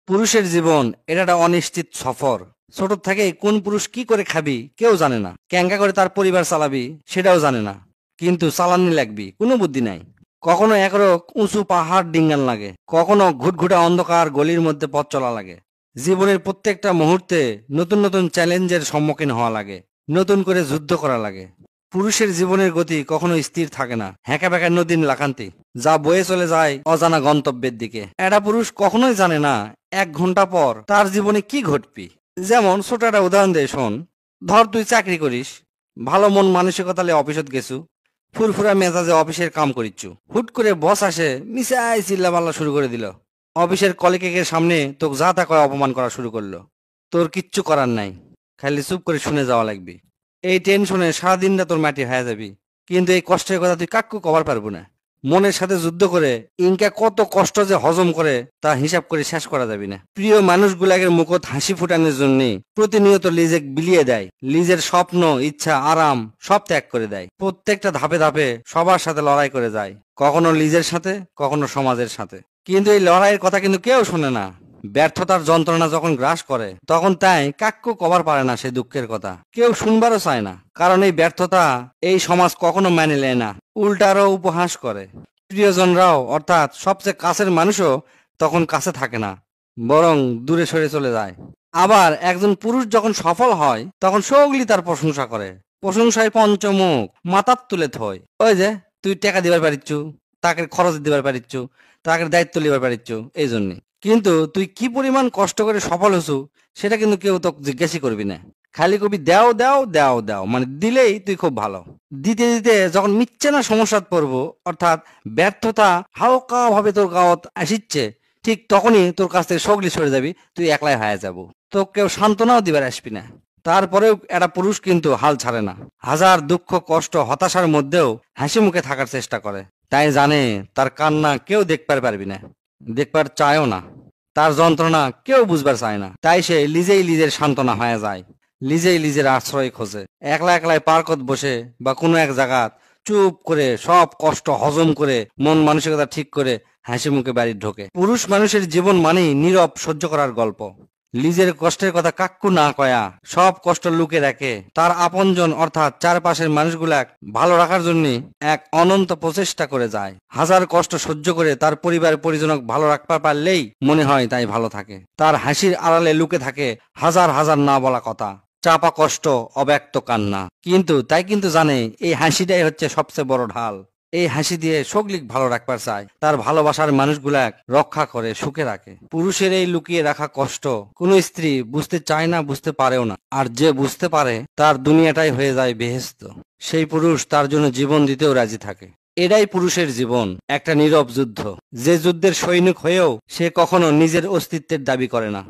পুরুষের জীবন এটা একটা অনিশ্চিত সফর। ছোট থেকে কোন পুরুষ কি করে খাবি কেউ জানে না, ক্যাঙ্কা করে তার পরিবার চালাবি সেটাও জানে না, কিন্তু চালানি লাগবি কোনো বুদ্ধি নাই। কখনো একরক উঁচু পাহাড় ডিঙ্গান লাগে, কখনো ঘুটঘুটা অন্ধকার গলির মধ্যে পথ চলা লাগে। জীবনের প্রত্যেকটা মুহূর্তে নতুন নতুন চ্যালেঞ্জের সম্মুখীন হওয়া লাগে, নতুন করে যুদ্ধ করা লাগে। পুরুষের জীবনের গতি কখনো স্থির থাকে না, হ্যাঁকা ব্যাকা নদীর লাকান্তি যা বয়ে চলে যায় অজানা গন্তব্যের দিকে। একটা পুরুষ কখনোই জানে না 1 ঘন্টা পর তার জীবনে কি ঘটবি। যেমন ছোট একটা উদাহরণ দে শোন। ধর তুই চাকরি করিস, ভালো মন মানসিকতা নিয়ে অফিসত গেছু, ফুরফুরা মেজাজে অফিসের কাম করিচ্ছু। হুট করে বস আসে, মিসাই চিল্লাপাল্লা শুরু করে দিল। অফিসের কলিগের সামনে তোকে যা তা করে অপমান করা শুরু করলো। তোর কিচ্ছু করার নাই, খালি চুপ করে শুনে যাওয়া লাগবে। এই টেনশনে সারাদিনটা তোর মাটি হয়ে যাবি, কিন্তু এই কষ্টের কথা তুই কাক্কু কবার পারবো না। মনের সাথে যুদ্ধ করে ইনকা কত কষ্ট যে হজম করে তা হিসাব করে শেষ করা যাবে না। প্রিয় মানুষগুলাকে মুখত হাসি ফুটানোর জন্য প্রতিনিয়ত লিজে বিলিয়ে দেয়, লিজের স্বপ্ন ইচ্ছা আরাম সব ত্যাগ করে দেয়। প্রত্যেকটা ধাপে ধাপে সবার সাথে লড়াই করে যায়, কখনো লিজের সাথে কখনো সমাজের সাথে। কিন্তু এই লড়াইয়ের কথা কিন্তু কেউ শোনে না। ব্যর্থতার যন্ত্রণা যখন গ্রাস করে তখন তাই কাক্কু কভার পারে না সে দুঃখের কথা, কেউ শুনবারও চায় না। কারণ এই ব্যর্থতা এই সমাজ কখনো মেনে নেয় না, উল্টারও উপহাস করে। প্রিয়জনরাও অর্থাৎ সবচেয়ে কাছের মানুষও তখন কাছে থাকে না, বরং দূরে সরে চলে যায়। আবার একজন পুরুষ যখন সফল হয় তখন সগলি তার প্রশংসা করে, প্রশংসায় পঞ্চমুখ মাথার তুলে থয়। ওই যে তুই টাকা দিবার পারিচ্ছু, তাকে খরচ দিবার পারিচ্ছু, তাকে দায়িত্ব লিবার পারিচ্ছু, এই জন্যে। কিন্তু তুই কি পরিমাণ কষ্ট করে সফল হছু সেটা কিন্তু কেউ তোকে জিজ্ঞাসা করবি না। খালি কবি দেও দেও দেও দেও, মানে দিলেই তুই খুব ভালো। দিতে দিতে যখন মিচ্ছে না সমস্যাত পড়বো, অর্থাৎ ব্যর্থতা হালকা ভাবে তোর গাওয়াত আসিচ্ছে, ঠিক তখনই তোর কাছ থেকে সগলি সরে যাবি, তুই একলাই হয়ে যাবো, তো কেউ সান্ত্বনাও দিবার আসবি না। তারপরেও একটা পুরুষ কিন্তু হাল ছাড়ে না, হাজার দুঃখ কষ্ট হতাশার মধ্যেও হাসি মুখে থাকার চেষ্টা করে। তাই জানে তার কান্না কেউ দেখবার পারবি না, দেখবার চায়ও না, তার যন্ত্রণা কেউ বুঝবার চায় না। তাই সে নিজেই নিজের সান্ত্বনা হয়ে যায়, নিজেই নিজের আশ্রয় খোঁজে। একলা একলাই পার্কত বসে বা কোনো এক জায়গাত চুপ করে সব কষ্ট হজম করে মন মানসিকতা ঠিক করে হাসি মুখে বাড়ি ঢোকে। পুরুষ মানুষের জীবন মানেই নীরব সহ্য করার গল্প। নিজের কষ্টের কথা কাক্কু না কয়া সব কষ্ট লুকে রাখে, তার আপনজন অর্থাৎ চারপাশের মানুষগুলা ভালো রাখার জন্য এক অনন্ত প্রচেষ্টা করে যায়। হাজার কষ্ট সহ্য করে তার পরিবার পরিজনক ভালো রাখতে পারলেই মনে হয় তাই ভালো থাকে। তার হাসির আড়ালে লুকে থাকে হাজার হাজার না বলা কথা, চাপা কষ্ট, অব্যক্ত কান্না। কিন্তু তাই কিন্তু জানে এই হাসিটাই হচ্ছে সবচেয়ে বড় ঢাল। এই হাসি দিয়ে সগলিক ভালো রাখবার চায়, তার ভালোবাসার মানুষগুলা রক্ষা করে সুখে রাখে। পুরুষের এই লুকিয়ে রাখা কষ্ট কোন স্ত্রী বুঝতে চায় না, বুঝতে পারেও না। আর যে বুঝতে পারে তার দুনিয়াটাই হয়ে যায় বেহেশত। সেই পুরুষ তার জন্য জীবন দিতেও রাজি থাকে। এটাই পুরুষের জীবন, একটা নীরব যুদ্ধ, যে যুদ্ধের সৈনিক হয়েও সে কখনো নিজের অস্তিত্বের দাবি করে না।